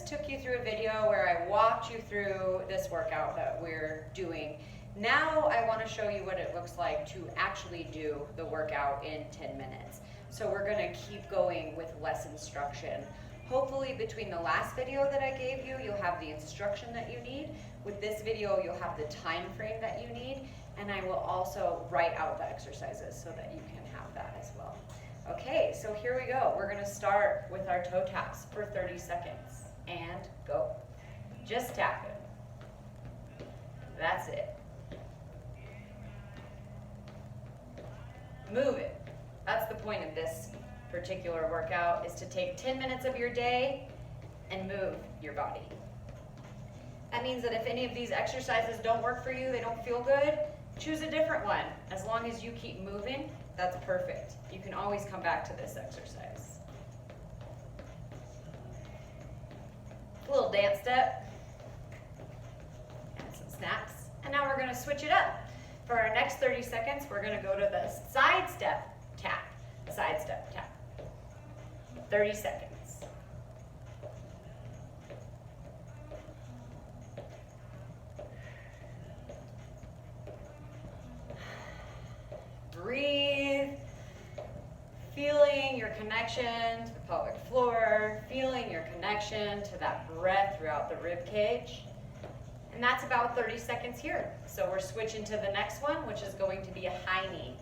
took you through a video where I walked you through this workout that we're doing. Now I want to show you what it looks like to actually do the workout in 10 minutes. So we're going to keep going with less instruction. Hopefully between the last video that I gave you, you'll have the instruction that you need. With this video, you'll have the time frame that you need, and I will also write out the exercises so that you can have that as well. Okay, so here we go. We're going to start with our toe taps for 30 seconds. And go. Just tap it. That's it. Move it. That's the point of this particular workout, is to take 10 minutes of your day and move your body. That means that if any of these exercises don't work for you, they don't feel good, choose a different one. As long as you keep moving, that's perfect. You can always come back to this exercise. A little dance step and some snaps. And now we're going to switch it up. For our next 30 seconds, we're going to go to the side step tap. Side step tap. 30 seconds. Breathe. Feeling your connection to the pelvic floor, feeling your connection to that breath throughout the rib cage. And that's about 30 seconds here. So we're switching to the next one, which is going to be a high knee.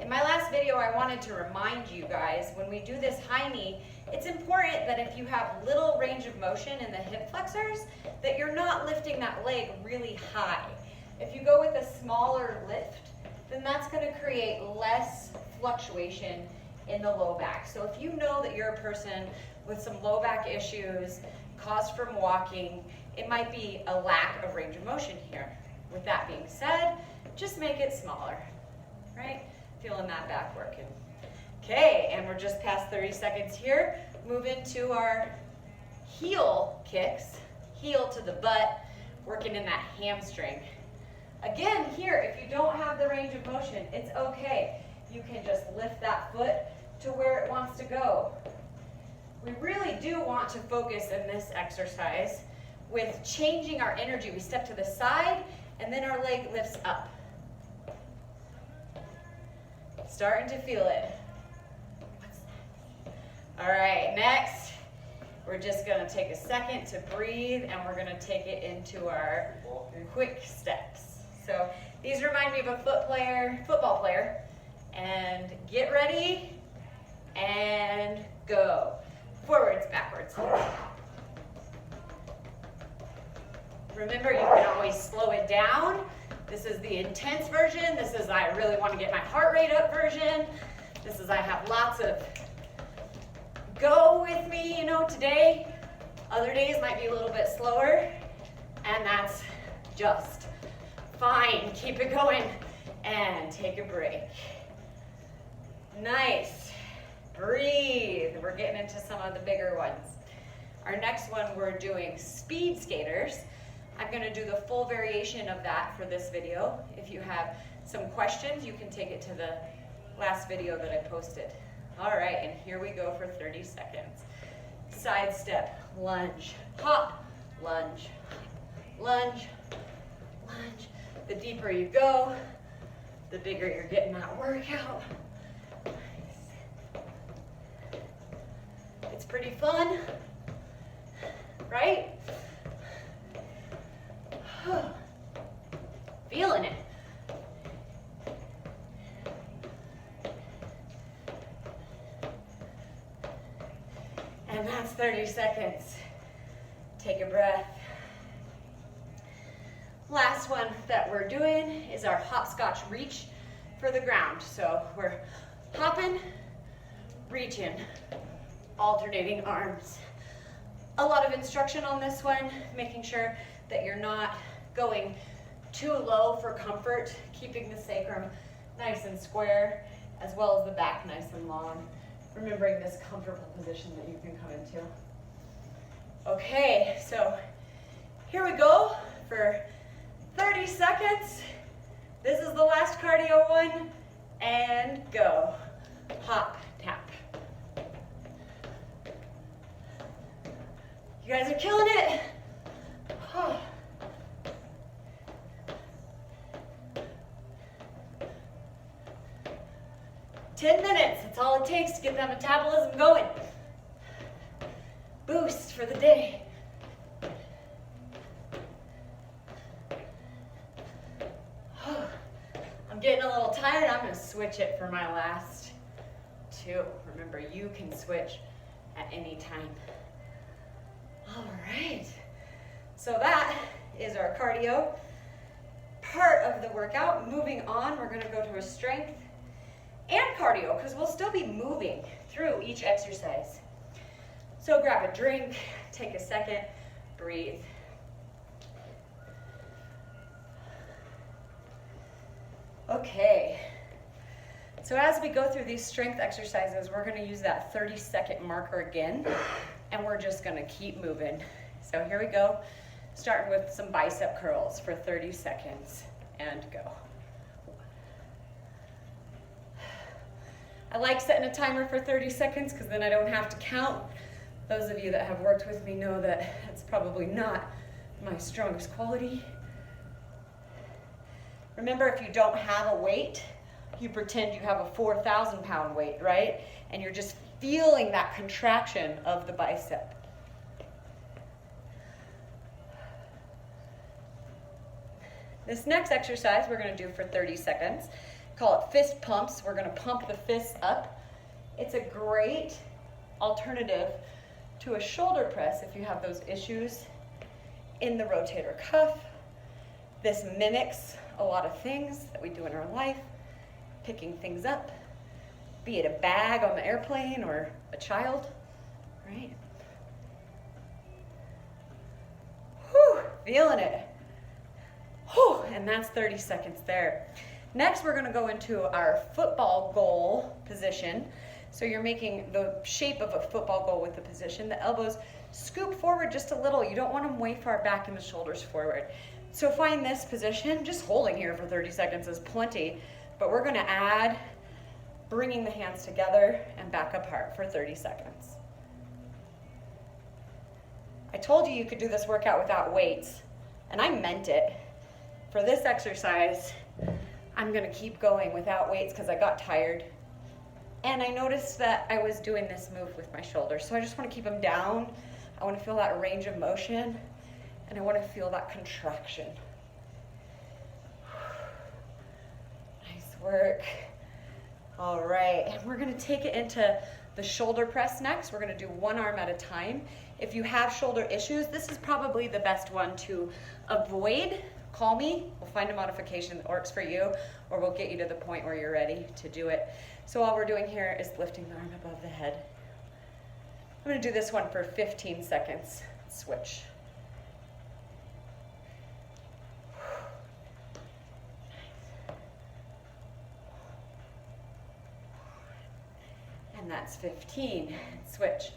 In my last video, I wanted to remind you guys, when we do this high knee, it's important that if you have little range of motion in the hip flexors, that you're not lifting that leg really high. If you go with a smaller lift, then that's going to create less fluctuation in the low back. So if you know that you're a person with some low back issues caused from walking, it might be a lack of range of motion here. With that being said, just make it smaller, right? Feeling that back working. Okay, and we're just past 30 seconds here. Move into our heel kicks, heel to the butt, working in that hamstring. Again, here, if you don't have the range of motion, it's okay. You can just lift that foot to where it wants to go. We really do want to focus in this exercise with changing our energy. We step to the side, and then our leg lifts up. Starting to feel it. All right, next, we're just gonna take a second to breathe, and we're gonna take it into our quick steps. So these remind me of a football player. And get ready, and go. Forwards, backwards. Remember, you can always slow it down. This is the intense version. This is I really want to get my heart rate up version. This is I have lots of go with me, today. Other days might be a little bit slower, and that's just fine. Keep it going and take a break. Nice. Breathe. We're getting into some of the bigger ones. Our next one, we're doing speed skaters. I'm going to do the full variation of that for this video. If you have some questions, you can take it to the last video that I posted. All right, and here we go for 30 seconds. Side step, lunge, hop, lunge, lunge, lunge. The deeper you go, the bigger you're getting that workout. It's pretty fun, right? Feeling it. And that's 30 seconds. Take a breath. Last one that we're doing is our hopscotch reach for the ground. So we're hopping, reaching, alternating arms. A lot of instruction on this one, making sure that you're not going too low for comfort, keeping the sacrum nice and square, as well as the back nice and long. Remembering this comfortable position that you can come into. Okay, so here we go for 30 seconds. This is the last cardio one, and go. Hop, tap. You guys are killing it. 10 minutes, that's all it takes to get that metabolism going. Boost for the day. I'm getting a little tired. I'm going to switch it for my last 2. Remember, you can switch at any time. All right. So that is our cardio part of the workout. Moving on, we're going to go to a strength and cardio because we'll still be moving through each exercise. So grab a drink, take a second, breathe. Okay, so as we go through these strength exercises, we're going to use that 30-second marker again, and we're just going to keep moving. So here we go, starting with some bicep curls for 30 seconds, and go. I like setting a timer for 30 seconds because then I don't have to count. Those of you that have worked with me know that that's probably not my strongest quality. Remember, if you don't have a weight, you pretend you have a 4,000-pound weight, right? And you're just feeling that contraction of the bicep. This next exercise we're going to do for 30 seconds. Call it fist pumps. We're going to pump the fists up. It's a great alternative to a shoulder press if you have those issues in the rotator cuff. This mimics a lot of things that we do in our life, picking things up, be it a bag on the airplane or a child, right? Whew, feeling it. Whew, and that's 30 seconds there. Next, we're going to go into our football goal position. So you're making the shape of a football goal with the position. The elbows scoop forward just a little. You don't want them way far back and the shoulders forward. So find this position. Just holding here for 30 seconds is plenty, but we're going to add bringing the hands together and back apart for 30 seconds. I told you could do this workout without weights, and I meant it. For this exercise, I'm going to keep going without weights because I got tired. And I noticed that I was doing this move with my shoulders. So I just want to keep them down. I want to feel that range of motion. And I want to feel that contraction. Nice work. All right. And we're going to take it into the shoulder press next. We're going to do one arm at a time. If you have shoulder issues, this is probably the best one to avoid. Call me, we'll find a modification that works for you, or we'll get you to the point where you're ready to do it. So all we're doing here is lifting the arm above the head. I'm going to do this one for 15 seconds. Switch. And that's 15. Switch.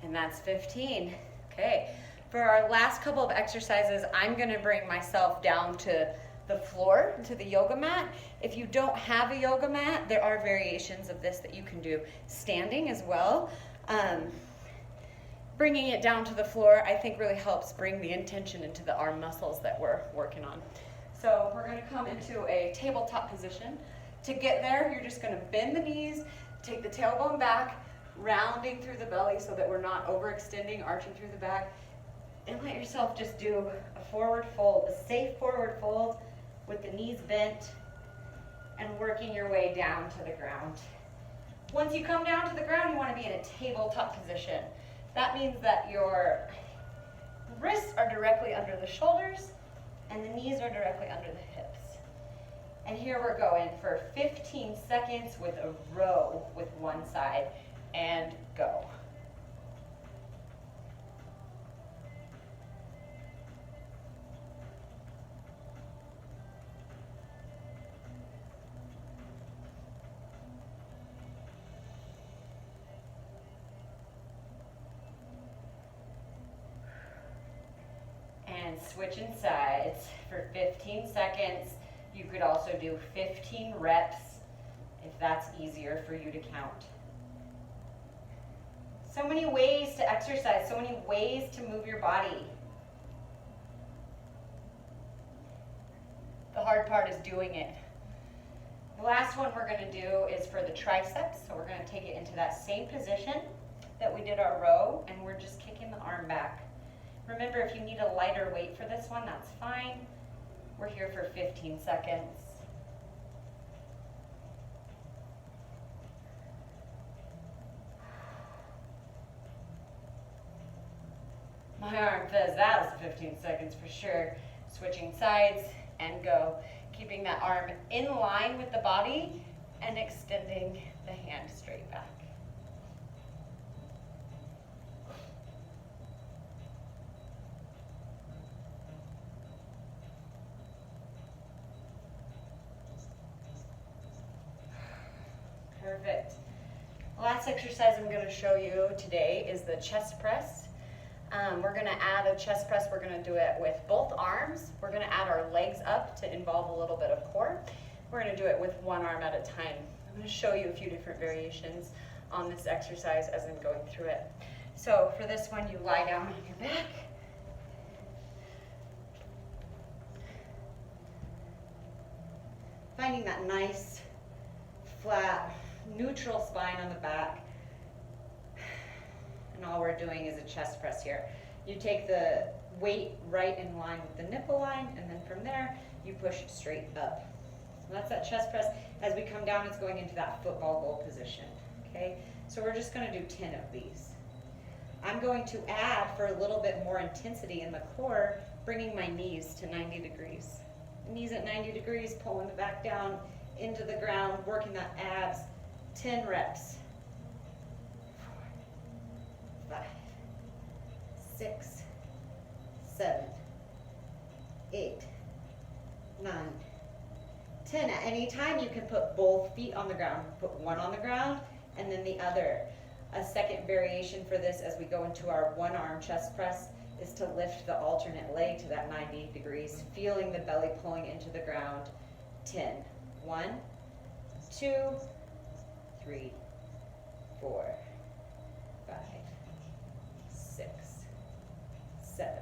And that's 15. Okay, for our last couple of exercises, I'm going to bring myself down to the floor, to the yoga mat. If you don't have a yoga mat, there are variations of this that you can do standing as well. Bringing it down to the floor, I think, really helps bring the intention into the arm muscles that we're working on. So we're going to come into a tabletop position. To get there, you're just going to bend the knees, take the tailbone back, rounding through the belly so that we're not overextending, arching through the back, and let yourself just do a forward fold, a safe forward fold with the knees bent and working your way down to the ground. Once you come down to the ground, you want to be in a tabletop position. That means that your wrists are directly under the shoulders and the knees are directly under the hips. And here we're going for 15 seconds with a row with one side. And go. switching sides for 15 seconds. You could also do 15 reps if that's easier for you to count. So many ways to exercise, so many ways to move your body. The hard part is doing it. The last one we're going to do is for the triceps. So we're going to take it into that same position that we did our row, and we're just kicking the arm back. Remember, if you need a lighter weight for this one, that's fine. We're here for 15 seconds. My arm says that was 15 seconds for sure. Switching sides and go. Keeping that arm in line with the body and extending the hand straight back. Perfect. The last exercise I'm going to show you today is the chest press. We're going to add a chest press. We're going to do it with both arms. We're going to add our legs up to involve a little bit of core. We're going to do it with one arm at a time. I'm going to show you a few different variations on this exercise as I'm going through it. So for this one, you lie down on your back. Finding that nice, flat, neutral spine on the back. And all we're doing is a chest press here. You take the weight right in line with the nipple line, and then from there, you push straight up. So that's that chest press. As we come down, it's going into that football goal position, okay? So we're just gonna do 10 of these. I'm going to add, for a little bit more intensity in the core, bringing my knees to 90 degrees. Knees at 90 degrees, pulling the back down into the ground, working that abs, 10 reps. 4, 5, 6, 7, 8, 9, 10. At any time, you can put both feet on the ground. Put one on the ground and then the other. A second variation for this as we go into our one arm chest press is to lift the alternate leg to that 90 degrees, feeling the belly pulling into the ground. 10. 1, 2, 3, 4, 5, 6, 7,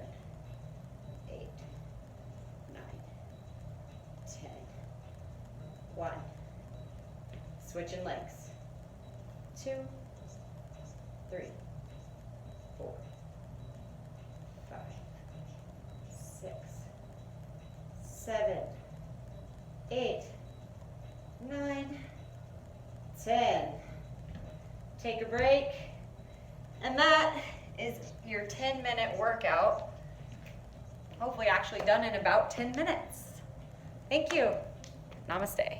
8, 9, 10. 1. Switching legs. 2, 3, 4, 5, 6, 7, 8, 9, 10. Take a break. And that is your 10-minute workout. Hopefully actually done in about 10 minutes. Thank you. Namaste.